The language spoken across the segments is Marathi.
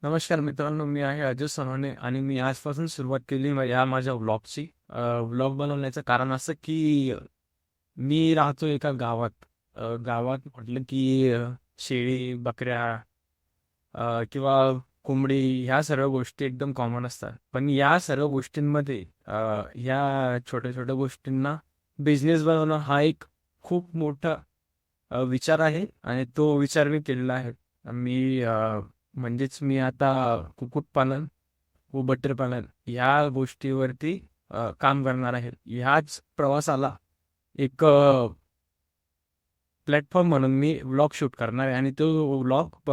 नमस्कार मित्रांनो, मी आहे अजय सोनवणे आणि मी आजपासून सुरुवात केली या माझ्या व्लॉगची. व्लॉग बनवण्याचं कारण असं की मी राहतो एका गावात. गावात म्हटलं की शेळी, बकऱ्या किंवा कोंबडी ह्या सर्व गोष्टी एकदम कॉमन असतात. पण या सर्व गोष्टींमध्ये ह्या छोट्या छोट्या गोष्टींना बिझनेस बनवणं हा एक खूप मोठा विचार आहे आणि तो विचार मी केलेला आहे. म्हणजेच मी आता कुक्कुटपालन व बटरपालन या गोष्टीवरती काम करणार आहे. ह्याच प्रवासाला एक प्लॅटफॉर्म म्हणून मी व्लॉग शूट करणार आहे आणि तो व्लॉग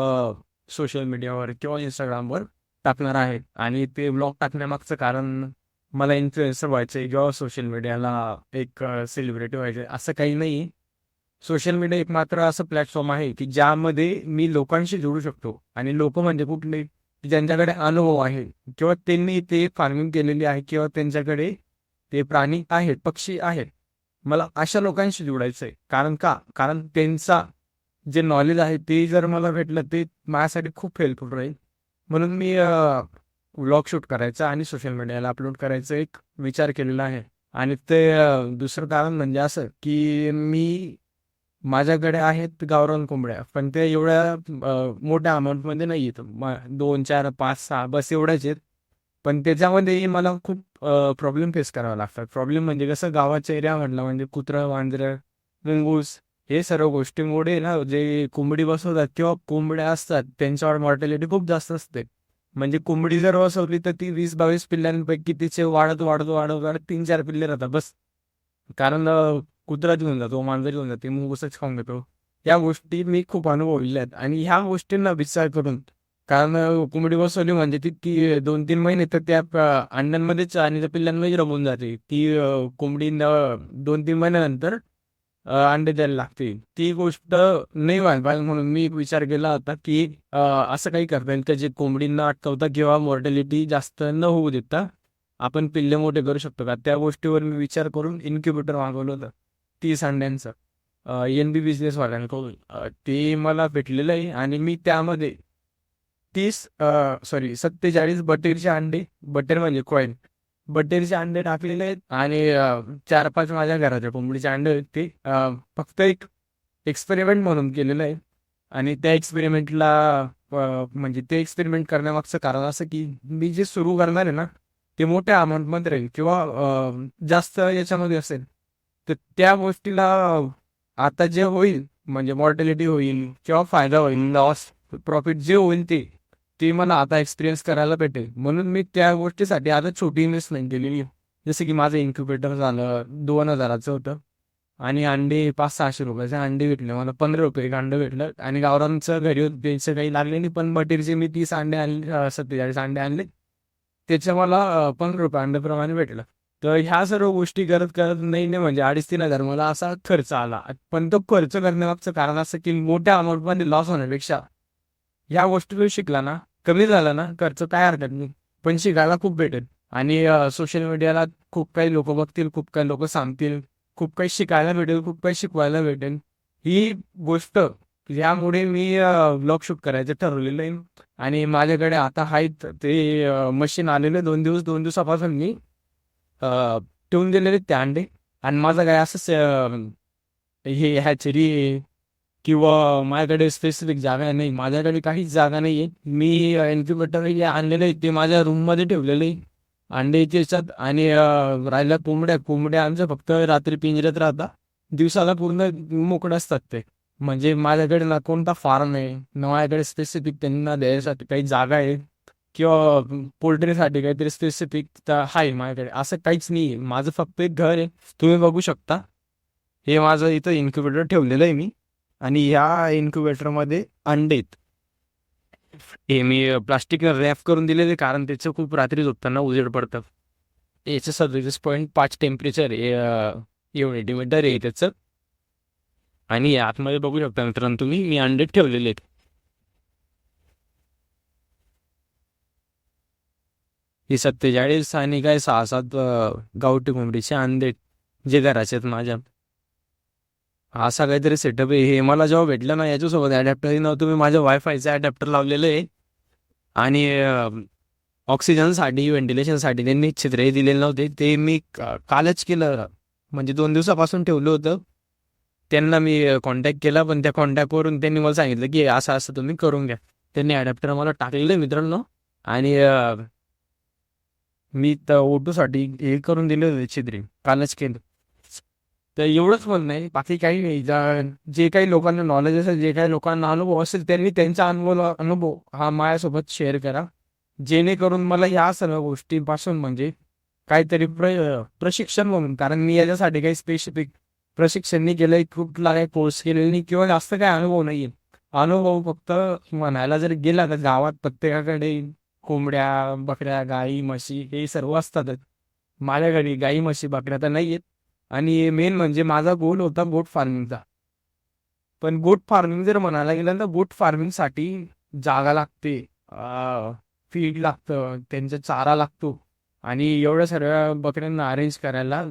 सोशल मीडियावर किंवा इंस्टाग्रामवर टाकणार आहे. आणि ते व्लॉग टाकण्यामागचं कारण मला इन्फ्लुएन्सर व्हायचं आहे किंवा सोशल मीडियाला एक सेलिब्रिटी व्हायचं आहे असं काही नाही. सोशल मीडिया एक मात्र असं प्लॅटफॉर्म आहे की ज्यामध्ये मी लोकांशी जोडू शकतो. आणि लोक म्हणजे कुठले, की ज्यांच्याकडे अनुभव आहे किंवा त्यांनी ते फार्मिंग केलेली आहे किंवा त्यांच्याकडे ते प्राणी आहेत, पक्षी आहेत. मला अशा लोकांशी जोडायचं आहे. कारण त्यांचा जे नॉलेज आहे ते जर मला भेटलं ते माझ्यासाठी खूप हेल्पफुल राहील. म्हणून मी व्लॉग शूट करायचा आणि सोशल मीडियाला अपलोड करायचा एक विचार केलेला आहे. आणि ते दुसरं कारण म्हणजे असं की माझ्याकडे आहेत गावरान कोंबड्या, पण ते एवढ्या मोठ्या अमाऊंटमध्ये नाही आहेत. 2, 4, 5, 6 बस एवढ्याच आहेत. पण त्याच्यामध्येही मला खूप प्रॉब्लेम फेस करावे लागतात. प्रॉब्लेम म्हणजे कसं, गावाच्या एरिया म्हटलं म्हणजे कुत्रं, वांदरं, मुंगूस हे सर्व गोष्टींमुळे ना जे कोंबडी बसवतात किंवा कोंबड्या असतात त्यांच्यावर मॉर्टॅलिटी खूप जास्त असते. म्हणजे कोंबडी जर बसवली तर ती 20-22 पिल्लांपैकी तिचे वाढत वाढत वाढत वाढत 3-4 पिल्ले राहतात बस. कारण कुत्रा घेऊन जातो, मांजर घेऊन जाते, मुंगूसच खाऊन घेतो. या गोष्टी मी खूप अनुभवलेल्या आहेत आणि ह्या गोष्टींना विचार करून, कारण कोंबडी बसवली म्हणजे ती 2-3 महिने तर त्या अंड्यांमध्येच आणि त्या पिल्लांमध्ये रमून जाते. ती कोंबडी 2-3 महिन्यानंतर अंडे द्यायला लागते. ती गोष्ट नाही व्हायला पाहिजे म्हणून मी विचार केला होता की असं काही करता येईल का जे कोंबडींना अटकवता किंवा मॉर्टॅलिटी जास्त न होऊ देता आपण पिल्ले मोठे करू शकतो का. त्या गोष्टीवर मी विचार करून इन्क्युबेटर मागवलं होतं 30 अंड्यांचं, NB बिझनेस वाल्यांकडून. ते मला भेटलेलं आहे आणि मी त्यामध्ये 47 बटेरचे अंडे, बटेर म्हणजे कॉईन, बटेरचे अंडे टाकलेले आहेत. आणि 4-5 माझ्या घराच्या कोंबडीचे अंडे आहेत. ते फक्त एक एक्सपेरिमेंट म्हणून केलेलं आहे. आणि त्या एक्सपेरिमेंटला म्हणजे ते एक्सपेरिमेंट करण्यामागचं कारण असं की मी जे सुरू करणार आहे ना ते मोठ्या अमाऊंटमध्ये राहील किंवा जास्त याच्यामध्ये असेल. तर त्या गोष्टीला आता जे होईल म्हणजे मॉर्टॅलिटी होईल किंवा फायदा होईल, लॉस प्रॉफिट जे होईल ते मला आता एक्सपिरियन्स करायला भेटेल. म्हणून मी त्या गोष्टीसाठी आता छोटी इन्व्हेस्टमेंट केलेली आहे. जसं की माझं इन्क्युबेटर झालं 2,000चं होतं आणि अंडे 500-600 रुपयाचे अंडे भेटले मला. 15 रुपये एक अंडं भेटलं आणि गावरांचं घरी द्यायचं काही लागले नाही. पण बटेरचे मी 30 अंडे आणले, 47 अंडे आणले. त्याच्या मला 15 रुपये अंड्याप्रमाणे भेटलं. तर ह्या सर्व गोष्टी करत करत नाही नाही म्हणजे 2,500-3,000 मला असा खर्च आला. पण तो खर्च करण्यामागचं कारण असं की मोठ्या अमाऊंटमध्ये लॉस होण्यापेक्षा ह्या गोष्टी शिकला ना, कमी झाला ना खर्च, काय हरकत नाही. पण शिकायला खूप भेटेल. आणि सोशल मीडियाला खूप काही लोक बघतील, खूप काही लोक सांगतील, खूप काही शिकायला भेटेल, खूप काही शिकवायला भेटेल. ही गोष्ट यामुळे मी व्लॉग शूट करायचं ठरवलेलं आहे. आणि माझ्याकडे आता आहेत ते मशीन आलेले 2 दिवसापासून मी ठेवून दिलेले ते अंडे. आणि माझं काय असं हे हॅचरी किंवा माझ्याकडे स्पेसिफिक जागा नाही, माझ्याकडे काहीच जागा नाही आहे. मी इन्क्युबेटर आणलेलं आहे ते माझ्या रूममध्ये ठेवलेलं आहे अंडे त्याच्यात. आणि राहिल्या कोंबड्या, कोंबड्या आमच्या फक्त रात्री पिंजऱ्यात राहतात, दिवसाला पूर्ण मोकळे असतात ते. म्हणजे माझ्याकडे ना कोणता फार्म आहे ना माझ्याकडे स्पेसिफिक त्यांना द्यायसाठी काही जागा आहे किंवा पोल्ट्रीसाठी काहीतरी स्पेसिफिक आहे माझ्याकडे, असं काहीच नाही आहे. माझं फक्त एक घर आहे, तुम्ही बघू शकता. हे माझं इथं इन्क्युबेटर ठेवलेलं आहे मी. आणि ह्या इन्क्युबेटरमध्ये अंडे आहेत. हे मी प्लास्टिक रॅप करून दिलेले कारण त्याचं खूप रात्री झोपताना उजेड पडतं. याचं 47.5 टेम्परेचर ह्युमिडिटी मीटर आहे त्याचं. आणि आतमध्ये बघू शकता मित्रांनो तुम्ही, मी अंडे ठेवलेले आहेत. ही 47 आणि काय 6-7 गावठी कोंबडीचे अंडे आहेत, जे घराचे आहेत माझ्या. असा काहीतरी सेटअप आहे. हे मला जेव्हा भेटलं ना याच्यासोबत अडॅप्टर नव्हतं, मी माझ्या वायफायचं अडॅप्टर लावलेलं आहे. आणि ऑक्सिजनसाठी व्हेंटिलेशनसाठी त्यांनी छिद्रे दिलेले नव्हते, ते मी कालच केलं, म्हणजे 2 दिवसापासून ठेवलं होतं. त्यांना मी कॉन्टॅक्ट केला, पण त्या कॉन्टॅक्टवरून त्यांनी मला सांगितलं की असं असं तुम्ही करून घ्या. त्यांनी ॲडॅप्टर मला टाकलेलं आहे मित्रांनो. आणि मी तर ओटूसाठी हे करून दिले होते छिद्रे, कालच केलं. तर एवढंच म्हणणं आहे, बाकी काही नाही. जे काही लोकांना नॉलेज असेल, जे काही लोकांना अनुभव असेल, त्यांनी त्यांचा अनुभव हा माझ्यासोबत शेअर करा, जेणेकरून मला या सर्व गोष्टींपासून म्हणजे काहीतरी प्रशिक्षण म्हणून, कारण मी याच्यासाठी काही स्पेसिफिक प्रशिक्षण नाही केलंय, कुठला काही कोर्स केलेला नाही किंवा जास्त काही अनुभव नाही. अनुभव फक्त म्हणायला जर गेला तर गावात प्रत्येकाकडे कोंबड्या, बकऱ्या, गाई, म्हशी हे सर्व असतातच. माझ्या घरी गाई, म्हशी, बकऱ्या तर नाही आहेत. आणि मेन म्हणजे माझा गोल होता गोट फार्मिंगचा. पण गोट फार्मिंग जर म्हणायला गेलं तर गोट फार्मिंगसाठी जागा लागते, फीड लागतं, त्यांचा चारा लागतो, आणि एवढ्या सर्व बकऱ्यांना अरेंज करायला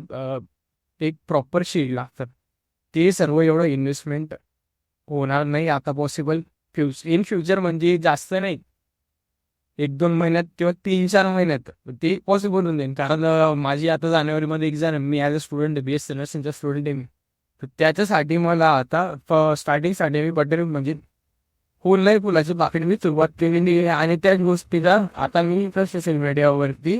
एक प्रॉपर शेड लागतं. ते सर्व एवढं इन्व्हेस्टमेंट होणार नाही आता पॉसिबल. इन फ्युचर म्हणजे जास्त नाही, 1-2 महिन्यात किंवा 3-4 महिन्यात ते पॉसिबल होऊन जाईल. कारण माझी आता जानेवारीमध्ये एक्झाम आहे. मी ॲज अ स्टुडंट आहे, BSc नर्सिंगचा स्टुडंट आहे मी. तर त्याच्यासाठी मला आता स्टार्टिंगसाठी मी बटर म्हणजे फुल नाही, फुलाची पाकळी मी सुरुवात केलेली आहे, आणि त्याच गोष्टीचा आता मी सोशल मीडियावरती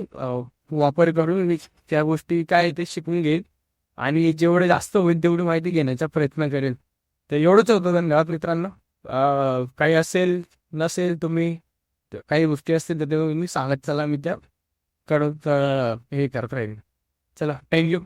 वापर करून मी त्या गोष्टी काय ते शिकून घेईल, आणि जेवढे जास्त होईल तेवढी माहिती घेण्याचा प्रयत्न करेल. तर एवढंच होतं. धन्यवाद मित्रांनो. काही असेल नसेल तुम्ही काही गोष्टी असतील तर ते मी सांगत चला, मी त्या कडून हे करता येईल. चला, थँक्यू.